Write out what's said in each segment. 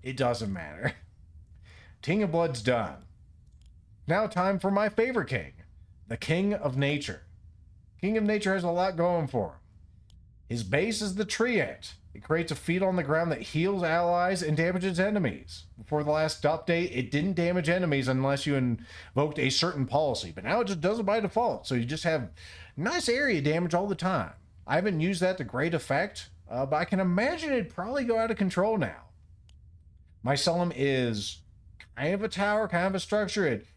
It doesn't matter. King of Blood's done. Now time for my favorite king, the King of Nature. King of Nature has a lot going for him. His base is the Tree Ant. It creates a field on the ground that heals allies and damages enemies. Before the last update, it didn't damage enemies unless you invoked a certain policy, but now it just does it by default, so you just have nice area damage all the time. I haven't used that to great effect, but I can imagine it'd probably go out of control now. My Mycelium is kind of a tower, kind of a structure. It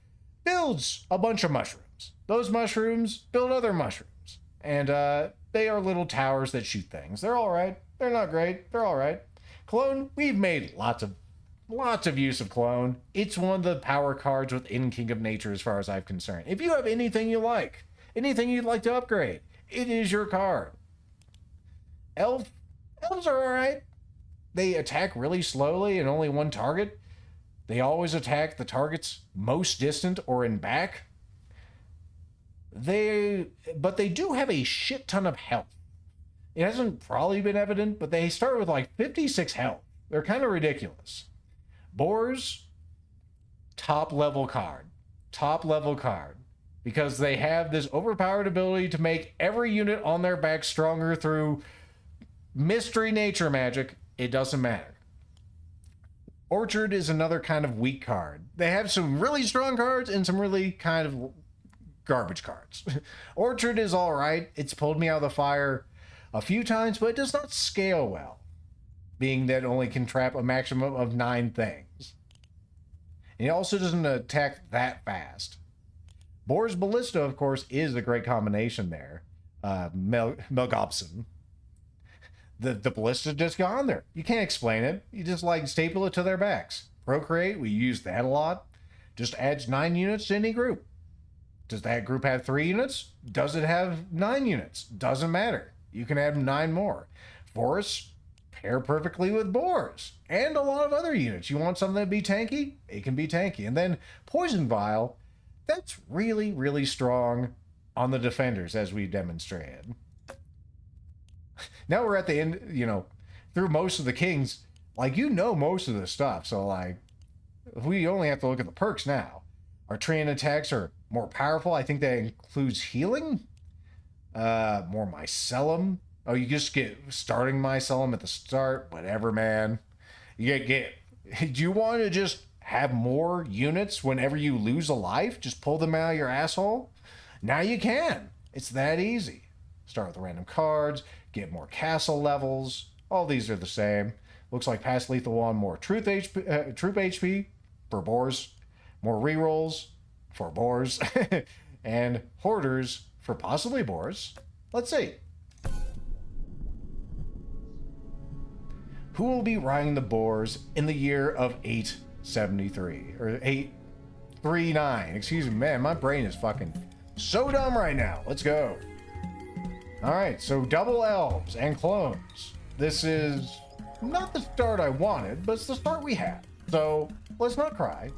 builds a bunch of mushrooms. Those mushrooms build other mushrooms. And they are little towers that shoot things. They're all right. They're not great. They're all right. Clone, we've made lots of use of Clone. It's one of the power cards within King of Nature as far as I'm concerned. If you have anything you like, anything you'd like to upgrade, it is your card. Elves are all right. They attack really slowly and only one target. They always attack the targets most distant or in back. But they do have a shit ton of health. It hasn't probably been evident, but they start with like 56 health. They're kind of ridiculous. Boars, top level card. Top level card. Because they have this overpowered ability to make every unit on their back stronger through mystery nature magic. It doesn't matter. Orchard is another kind of weak card. They have some really strong cards and some really kind of garbage cards. Orchard is all right. It's pulled me out of the fire a few times, but it does not scale well, being that it only can trap a maximum of 9 things. And it also doesn't attack that fast. Boar's Ballista, of course, is a great combination there. Melgobson. The ballista just gone there. You can't explain it. You just like staple it to their backs. Procreate, we use that a lot. Just adds 9 units to any group. Does that group have 3 units? Does it have 9 units? Doesn't matter. You can add 9 more. Forests pair perfectly with boars and a lot of other units. You want something to be tanky? It can be tanky. And then Poison Vial, that's really, really strong on the defenders, as we demonstrated. Now we're at the end, through most of the kings, most of the stuff. So, we only have to look at the perks now. Our Treant attacks are more powerful. I think that includes healing. More Mycelium. Oh, you just get starting Mycelium at the start. Whatever, man. Do you want to just have more units whenever you lose a life? Just pull them out of your asshole? Now you can. It's that easy. Start with random cards. Get more castle levels. All these are the same. Looks like past lethal 1, more troop HP for boars. More rerolls for boars. And hoarders for possibly boars. Let's see. Who will be riding the boars in the year of 873? Or 839. Excuse me, man. My brain is fucking so dumb right now. Let's go. Alright, so double elves and clones. This is not the start I wanted, but it's the start we had. So let's not cry.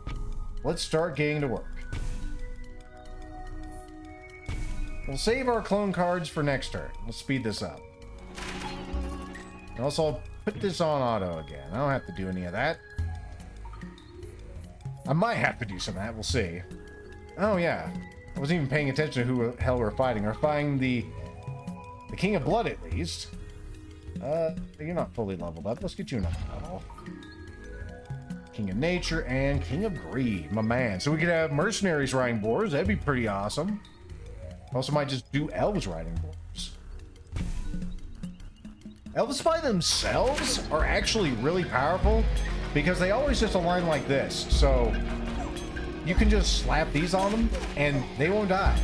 Let's start getting to work. We'll save our clone cards for next turn. Let's speed this up. And also, I'll put this on auto again. I don't have to do any of that. I might have to do some of that. We'll see. Oh, yeah. I wasn't even paying attention to who the hell we're fighting. We're fighting the King of Blood, at least. You're not fully leveled up. Let's get you another level. King of Nature and King of Greed. My man. So we could have mercenaries riding boars. That'd be pretty awesome. Also might just do elves riding boars. Elves by themselves are actually really powerful because they always just align like this. So you can just slap these on them and they won't die.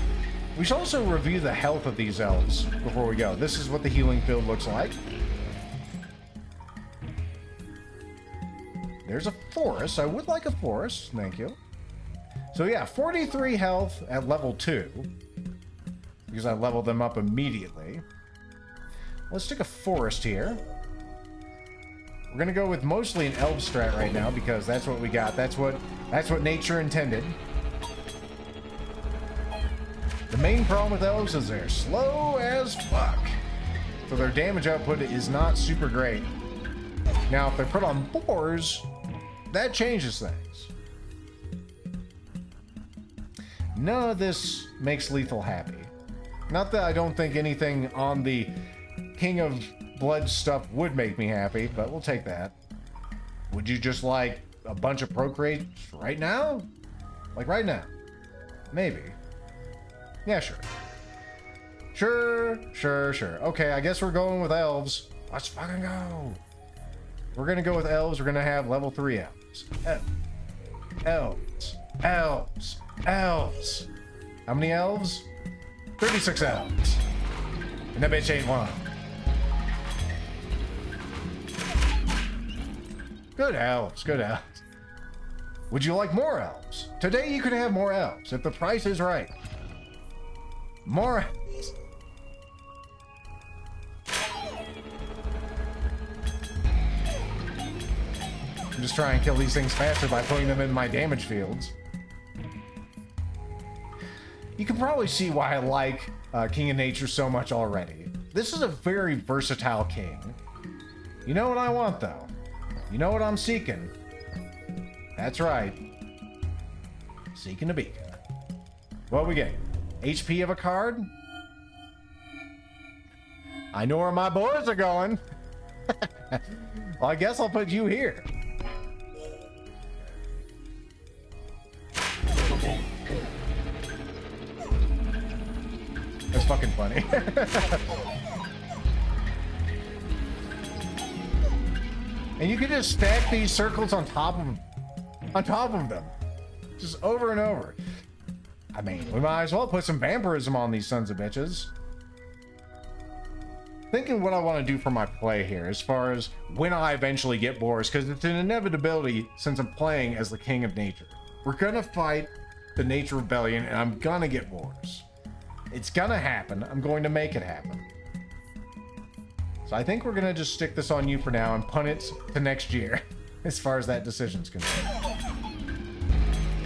We should also review the health of these elves before we go. This is what the healing field looks like. There's a forest. I would like a forest. Thank you. So yeah, 43 health at level 2. Because I leveled them up immediately. Let's take a forest here. We're gonna go with mostly an elf strat right now because that's what we got. That's what nature intended. The main problem with elves is they're slow as fuck. So their damage output is not super great. Now, if they're put on boars, that changes things. None of this makes Lethal happy. Not that I don't think anything on the King of Blood stuff would make me happy, but we'll take that. Would you just like a bunch of procreates right now? Like right now? Maybe. Yeah, sure. Sure. Okay, I guess we're going with elves. Let's fucking go. We're gonna go with elves. We're gonna have level 3 elves. Elves. How many elves? 36 elves. And that bitch ain't one. Good elves. Would you like more elves? Today you could have more elves if the price is right. More elves. I'm just trying to kill these things faster by putting them in my damage fields. You can probably see why I like King of Nature so much already. This is a very versatile king. You know what I want, though? You know what I'm seeking? That's right. Seeking a beacon. What we get? HP of a card? I know where my boars are going. Well, I guess I'll put you here. That's fucking funny. And you can just stack these circles on top of them. Just over and over. I mean, we might as well put some vampirism on these sons of bitches. Thinking what I want to do for my play here, as far as when I eventually get boars, because it's an inevitability since I'm playing as the King of Nature. We're gonna fight the Nature Rebellion, and I'm gonna get boars. It's gonna happen. I'm going to make it happen. So I think we're gonna just stick this on you for now and punt it to next year, as far as that decision's concerned.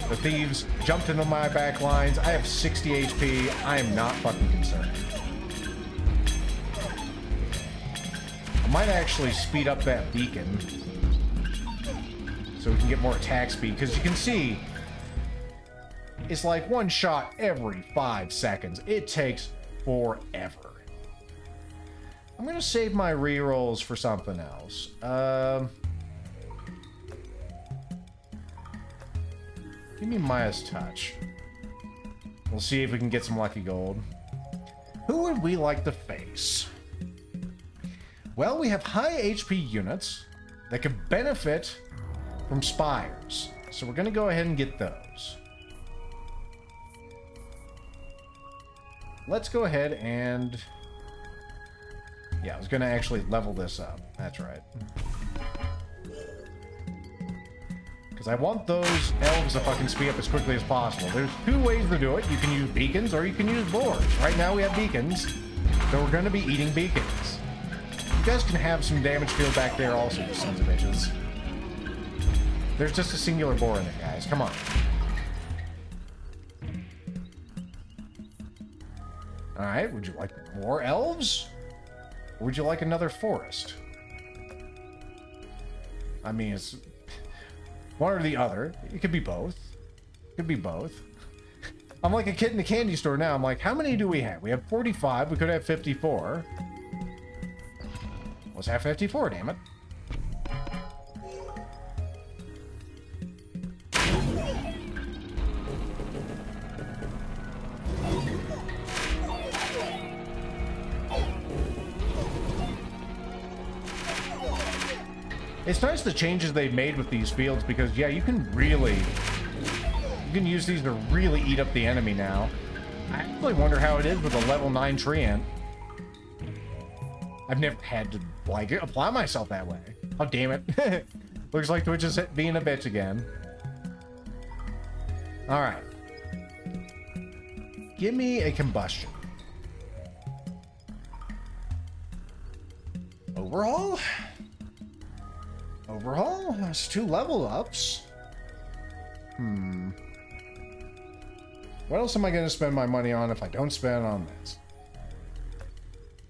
The thieves jumped into my back lines. I have 60 HP. I am not fucking concerned. I might actually speed up that beacon so we can get more attack speed, because you can see it's like one shot every 5 seconds. It takes forever. I'm gonna save my rerolls for something else. Give me Maya's Touch. We'll see if we can get some lucky gold. Who would we like to face? Well, we have high HP units that could benefit from spires. So we're gonna go ahead and get those. Let's go ahead and... yeah, I was gonna actually level this up. That's right. Because I want those elves to fucking speed up as quickly as possible. There's 2 ways to do it. You can use beacons or you can use boars. Right now we have beacons, so we're gonna be eating beacons. You guys can have some damage field back there also, you sons of bitches. There's just a singular boar in it, guys. Come on. Alright, would you like more elves? Or would you like another forest? I mean, it's one or the other. It could be both. It could be both. I'm like a kid in a candy store now. I'm like, how many do we have? We have 45. We could have 54. Let's have 54, damn it. It's nice the changes they've made with these fields, because yeah, you can use these to really eat up the enemy now. I actually wonder how it is with a level 9 treant. I've never had to like apply myself that way. Oh damn it. Looks like Twitch is being a bitch again. Alright. Give me a combustion. Overhaul? Overhaul? That's 2 level ups. What else am I going to spend my money on if I don't spend it on this?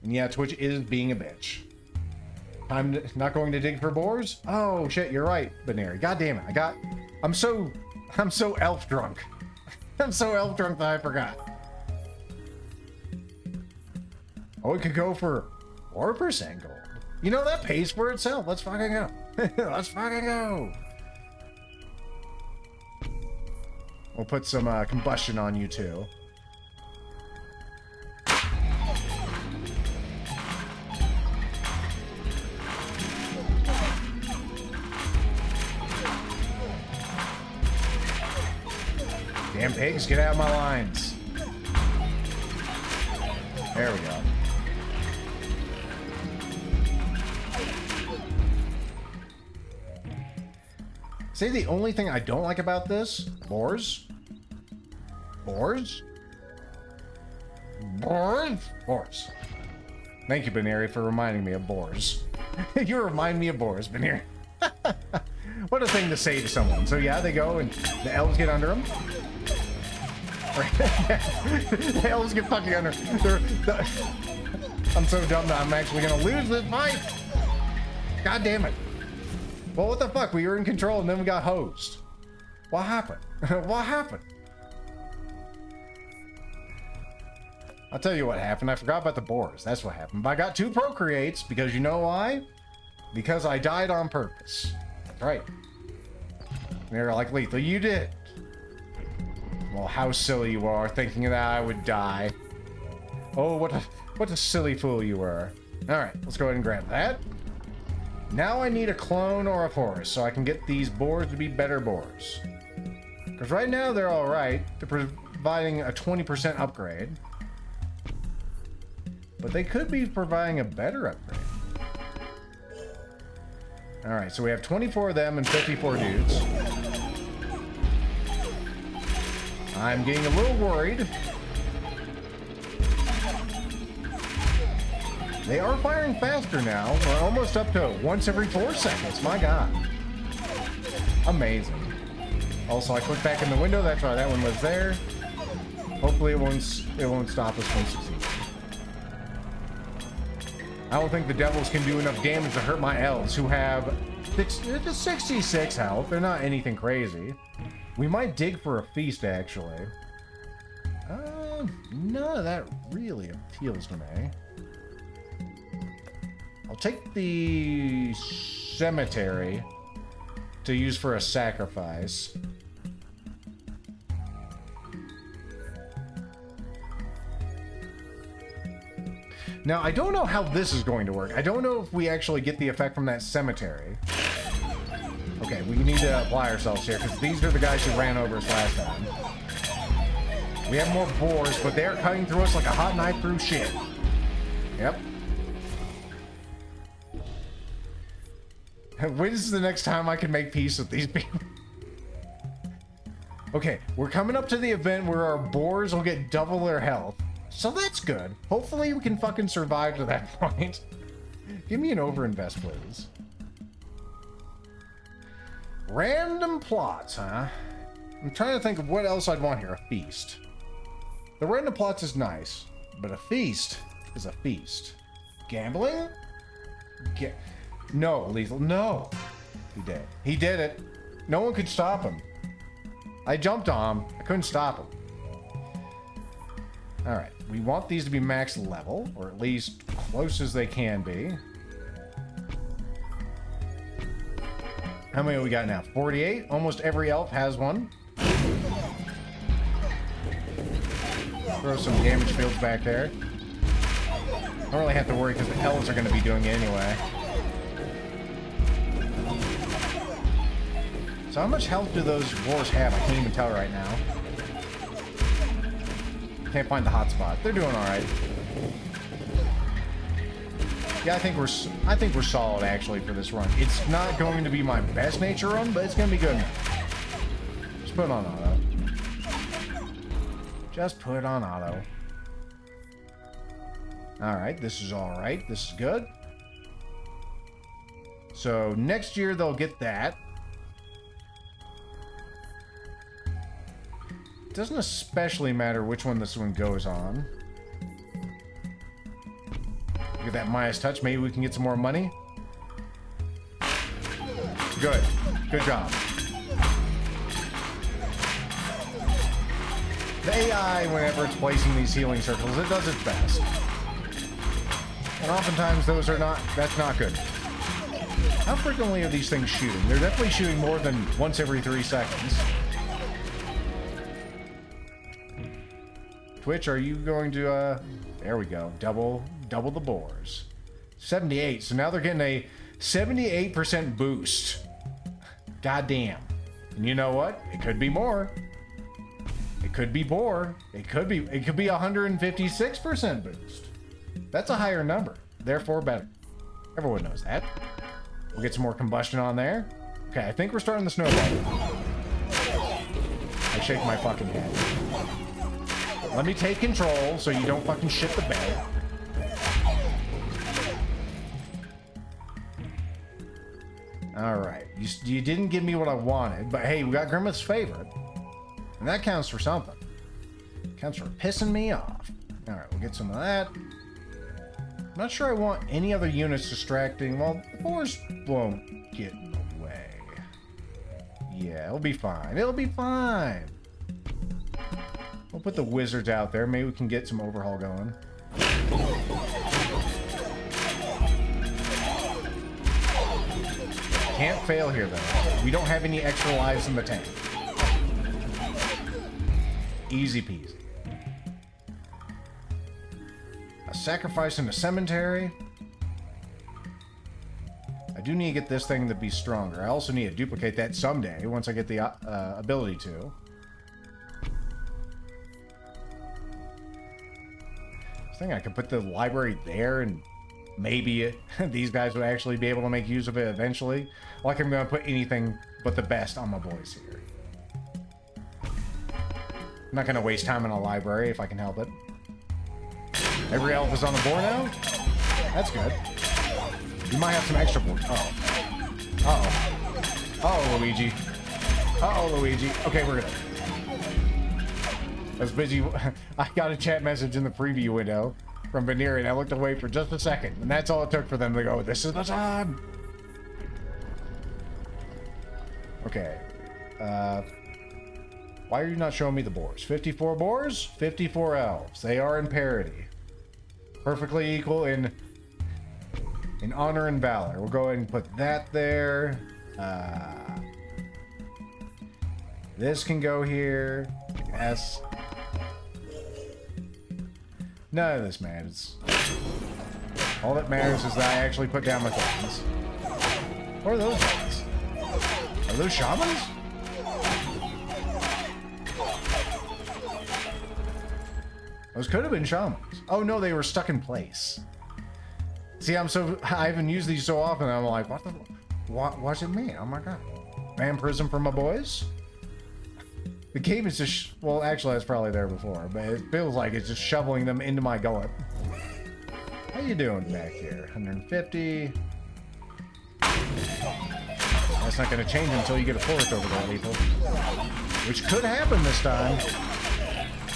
And yeah, Twitch is being a bitch. Not going to dig for boars? Oh shit, you're right, Baneri. God damn it. I'm so elf drunk. I'm so elf drunk that I forgot. Oh, we could go for 4% gold. You know, that pays for itself. Let's fucking go. Let's fucking go. We'll put some combustion on you too. Damn pigs, get out of my lines. There we go. Say the only thing I don't like about this, boars. Boars? Boars? Boars. Thank you, Baneri, for reminding me of boars. You remind me of boars, Baneri. What a thing to say to someone. So yeah, they go and the elves get under them. The elves get fucking under. I'm so dumb that I'm actually gonna lose this fight. God damn it. Well, what the fuck? We were in control and then we got hosed. What happened? What happened? I'll tell you what happened. I forgot about the boars. That's what happened. But I got 2 procreates because you know why? Because I died on purpose. That's right. They're like, Lethal, you did. Well, how silly you are thinking that I would die. Oh, what a silly fool you were. Alright, let's go ahead and grab that. Now I need a clone or a horse so I can get these boars to be better boars. Because right now they're alright. They're providing a 20% upgrade. But they could be providing a better upgrade. Alright, so we have 24 of them and 54 dudes. I'm getting a little worried. They are firing faster now. We're almost up to once every 4 seconds. My god. Amazing. Also, I clicked back in the window. That's why that one was there. Hopefully it won't stop us from succeeding. I don't think the devils can do enough damage to hurt my elves, who have 66 health. They're not anything crazy. We might dig for a feast, actually. None of that really appeals to me. I'll take the cemetery to use for a sacrifice. Now, I don't know how this is going to work. I don't know if we actually get the effect from that cemetery. Okay, we need to apply ourselves here, because these are the guys who ran over us last time. We have more boars, but they're cutting through us like a hot knife through shit. Yep. When is the next time I can make peace with these people? Okay, we're coming up to the event where our boars will get double their health. So that's good. Hopefully we can fucking survive to that point. Give me an overinvest, please. Random plots, huh? I'm trying to think of what else I'd want here. A feast. The random plots is nice, but a feast is a feast. Gambling? No, Lethal, no. He did. He did it. No one could stop him. I jumped on him. I couldn't stop him. Alright, we want these to be max level, or at least close as they can be. How many we got now? 48? Almost every elf has one. Throw some damage fields back there. I don't really have to worry because the elves are going to be doing it anyway. So how much health do those boars have? I can't even tell right now. Can't find the hotspot. They're doing all right. Yeah, I think we're solid actually for this run. It's not going to be my best nature run, but it's going to be good. Just put it on auto. Just put it on auto. All right, this is all right. This is good. So next year they'll get that. Doesn't especially matter which one this one goes on. Look at that Maya's touch. Maybe we can get some more money. Good. Good job. The AI, whenever it's placing these healing circles, it does its best. And oftentimes those are not, that's not good. How frequently are these things shooting? They're definitely shooting more than once every 3 seconds. Twitch, are you going to, there we go, double the boars. 78, so now they're getting a 78% boost. Goddamn. And you know what? It could be more. It could be boar. It could be 156% boost. That's a higher number, therefore better. Everyone knows that. We'll get some more combustion on there. Okay, I think we're starting the snowball. I shake my fucking head. Let me take control so you don't fucking shit the bed. Alright, you didn't give me what I wanted, but hey, we got Grimace's favorite. And that counts for something. Counts for pissing me off. Alright, we'll get some of that. I'm not sure I want any other units distracting. Well, the boars won't get in the way. Yeah, it'll be fine. It'll be fine. We'll put the wizards out there. Maybe we can get some overhaul going. Can't fail here, though. We don't have any extra lives in the tank. Easy peasy. A sacrifice in a cemetery. I do need to get this thing to be stronger. I also need to duplicate that someday once I get the ability to. I think I could put the library there and maybe these guys would actually be able to make use of it eventually. Like I'm going to put anything but the best on my boys here. I'm not going to waste time in a library if I can help it. Every elf is on the board now? That's good. You might have some extra boards. Uh-oh. Uh-oh. Uh-oh, Luigi. Uh-oh, Luigi. Okay, we're good. I was busy. I got a chat message in the preview window from Veneer, and I looked away for just a second, and that's all it took for them to go, this is the time! Okay. Why are you not showing me the boars? 54 boars, 54 elves. They are in parity. Perfectly equal in honor and valor. We'll go ahead and put that there. This can go here. Yes. None of this matters. All that matters is that I actually put down my things. What are those things? Are those shamans? Those could have been shamans. Oh no, they were stuck in place. See, I haven't used these so often, I'm like, what's it mean? Oh my god. Vampirism for my boys? The cave is just, well, actually, that's probably there before, but it feels like it's just shoveling them into my gullet. How you doing back here? 150. That's not going to change until you get a forest over there, lethal. Which could happen this time.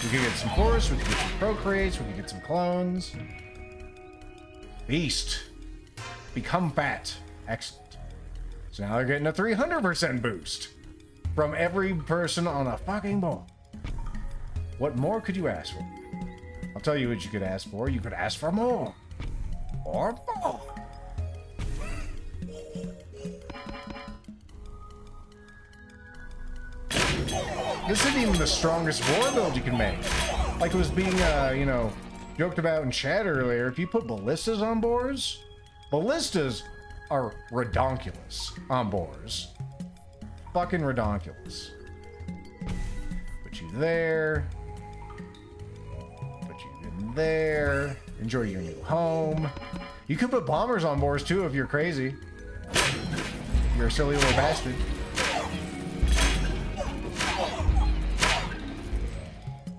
We could get some forests, we could get some procreates, we could get some clones. Beast. Become fat. Excellent. So now they're getting a 300% boost from every person on a fucking board. What more could you ask for? I'll tell you what you could ask for. You could ask for more. Or more. This isn't even the strongest war build you can make. Like it was being, you know, joked about in chat earlier. If you put ballistas on boars, ballistas are redonkulous on boars. Fucking redonkulous. Put you there. Put you in there. Enjoy your new home. You could put bombers on boars too if you're crazy. You're a silly little bastard.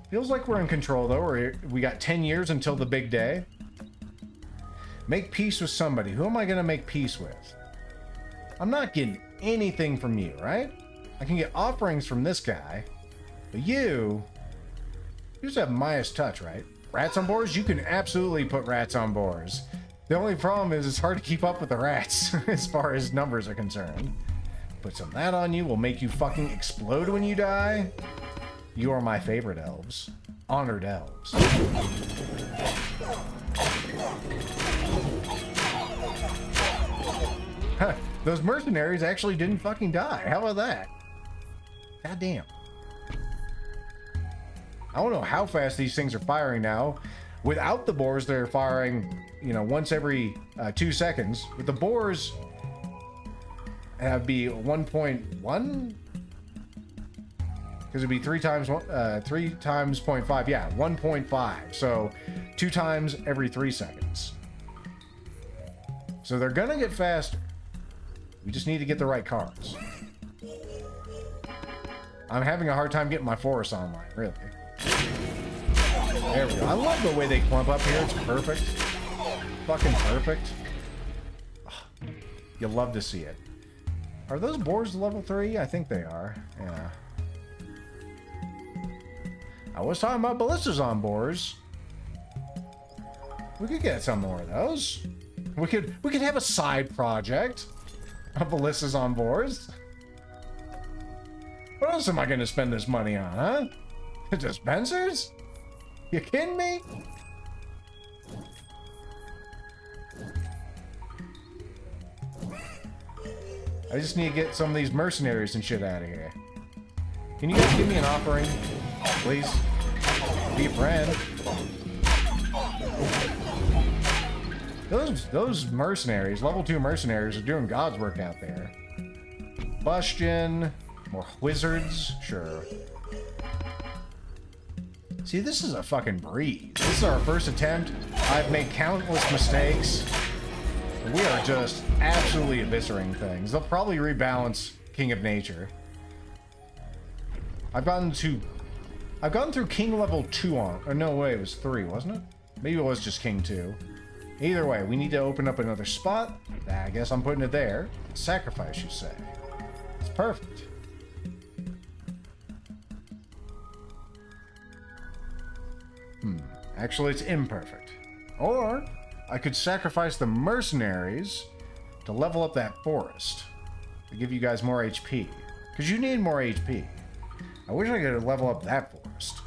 Feels like we're in control though. We got 10 years until the big day. Make peace with somebody. Who am I gonna make peace with? I'm not getting anything from you, right? I can get offerings from this guy, but you just have Maya's touch, right? Rats on boars? You can absolutely put rats on boars. The only problem is it's hard to keep up with the rats as far as numbers are concerned. Put some of that on you. We'll make you fucking explode when you die. You are my favorite elves. Honored elves. Huh, those mercenaries actually didn't fucking die. How about that? God damn. I don't know how fast these things are firing now. Without the boars, they're firing, you know, once every 2 seconds. With the boars, it'd be 1.1? Because it'd be 3 times 0.5. Yeah, 1.5. So 2 times every 3 seconds. So they're gonna get faster. We just need to get the right cards. I'm having a hard time getting my forest online, really. There we go. I love the way they clump up here. It's perfect. Fucking perfect. Oh, you'll love to see it. Are those boars level 3? I think they are. Yeah. I was talking about ballistas on boars. We could get some more of those. We could have a side project of ballistas on boars. What else am I going to spend this money on, huh? Dispensers? You kidding me? I just need to get some of these mercenaries and shit out of here. Can you guys give me an offering? Please? Be a friend. Those mercenaries, level 2 mercenaries, are doing God's work out there. Bustion. More wizards? Sure. See, this is a fucking breeze. This is our first attempt. I've made countless mistakes. We are just absolutely eviscerating things. They'll probably rebalance King of Nature. I've gone through King level 2 on... Or no way, it was 3, wasn't it? Maybe it was just King 2. Either way, we need to open up another spot. I guess I'm putting it there. Sacrifice, you say. It's perfect. Actually, it's imperfect. Or, I could sacrifice the mercenaries to level up that forest. To give you guys more HP. Because you need more HP. I wish I could level up that forest.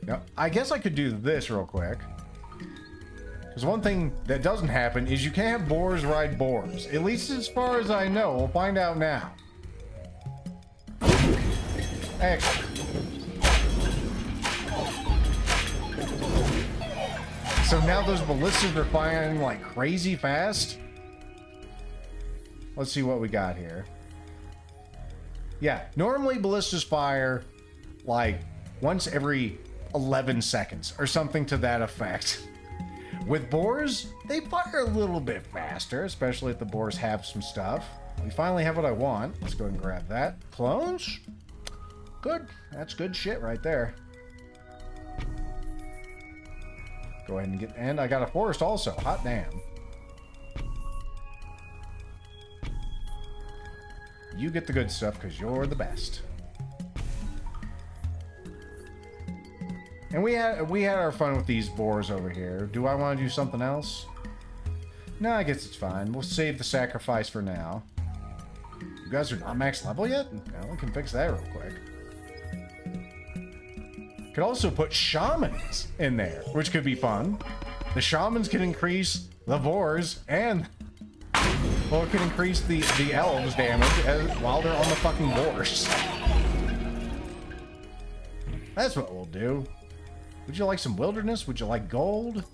Now, I guess I could do this real quick. Because one thing that doesn't happen is you can't have boars ride boars. At least as far as I know. We'll find out now. Excellent. So now those ballistas are firing like crazy fast. Let's see what we got here. Yeah, normally ballistas fire like once every 11 seconds or something to that effect. With boars, they fire a little bit faster, especially if the boars have some stuff. We finally have what I want. Let's go ahead and grab that. Clones? Good. That's good shit right there. Go ahead and get... And I got a forest also. Hot damn. You get the good stuff because you're the best. And we had our fun with these boars over here. Do I want to do something else? No, I guess it's fine. We'll save the sacrifice for now. You guys are not max level yet? No, we can fix that real quick. Could also put shamans in there, which could be fun. The shamans can increase the boars and... Well, it can increase the elves damage while they're on the fucking boars. That's what we'll do. Would you like some wilderness? Would you like gold?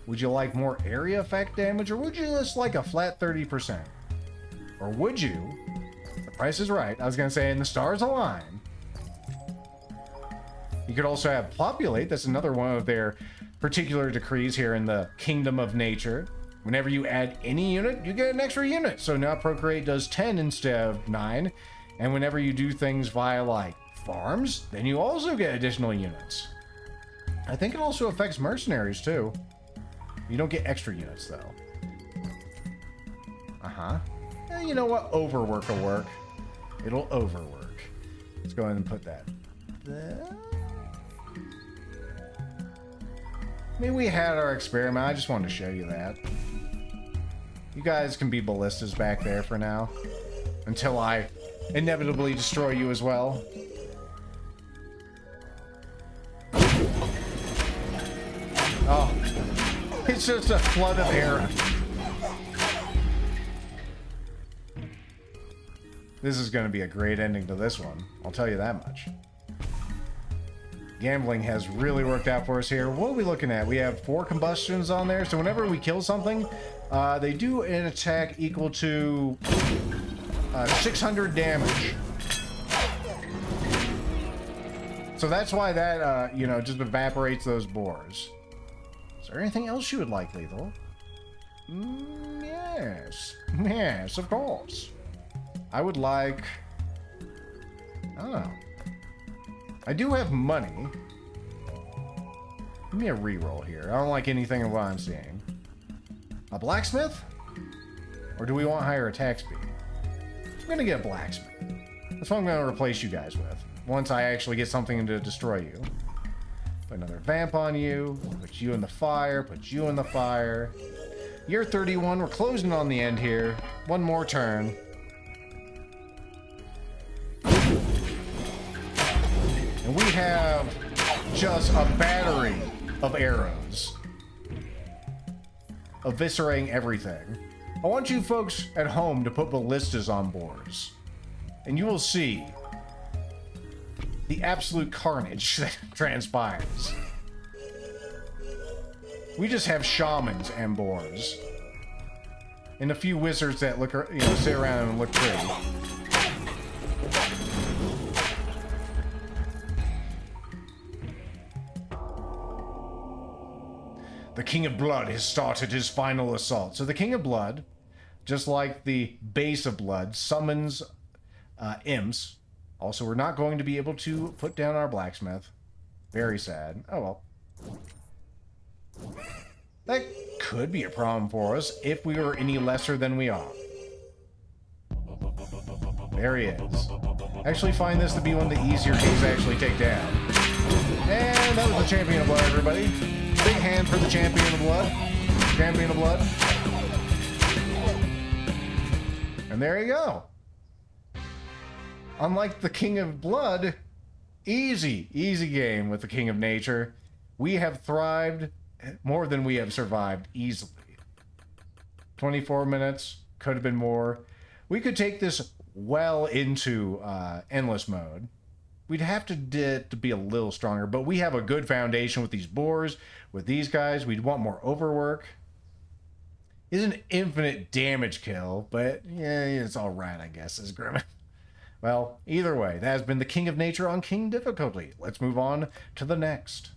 Would you like more area effect damage? Or would you just like a flat 30%? Or would you, the price is right, I was going to say, and the stars align. You could also have populate. That's another one of their particular decrees here in the Kingdom of Nature. Whenever you add any unit, you get an extra unit. So now procreate does 10 instead of 9. And whenever you do things via like farms, then you also get additional units. I think it also affects mercenaries too. You don't get extra units though. You know what? Overwork will work. It'll overwork. Let's go ahead and put that there. I mean, we had our experiment. I just wanted to show you that. You guys can be ballistas back there for now. Until I inevitably destroy you as well. Oh. It's just a flood of air. This is going to be a great ending to this one. I'll tell you that much. Gambling has really worked out for us here. What are we looking at? We have 4 combustions on there. So whenever we kill something, they do an attack equal to 600 damage. So that's why that, you know, just evaporates those boars. Is there anything else you would like, Lethal? Yes. Yes, of course. I would like... I don't know. I do have money. Give me a reroll here. I don't like anything of what I'm seeing. A blacksmith? Or do we want higher attack speed? I'm gonna get a blacksmith. That's what I'm gonna replace you guys with. Once I actually get something to destroy you. Put another vamp on you. Put you in the fire. Put you in the fire. Year 31. We're closing on the end here. One more turn. And we have just a battery of arrows. Eviscerating everything. I want you folks at home to put ballistas on boards. And you will see the absolute carnage that transpires. We just have shamans and boars. And a few wizards that look, you know, sit around and look pretty. The King of Blood has started his final assault. So the King of Blood, just like the base of Blood, summons imps. Also, we're not going to be able to put down our blacksmith. Very sad. Oh well. That could be a problem for us if we were any lesser than we are. There he is. Actually find this to be one of the easier kings to actually take down. And that was the Champion of Blood, everybody. Big hand for the Champion of Blood. Champion of Blood. And there you go. Unlike the King of Blood, easy game with the King of Nature. We have thrived more than we have survived easily. 24 minutes, could have been more. We could take this well into endless mode. We'd have to be a little stronger, but we have a good foundation with these boars, with these guys. We'd want more overwork. It's an infinite damage kill, but yeah, it's all right, I guess, as Grimmett. Well, either way, that has been the King of Nature on King difficulty. Let's move on to the next.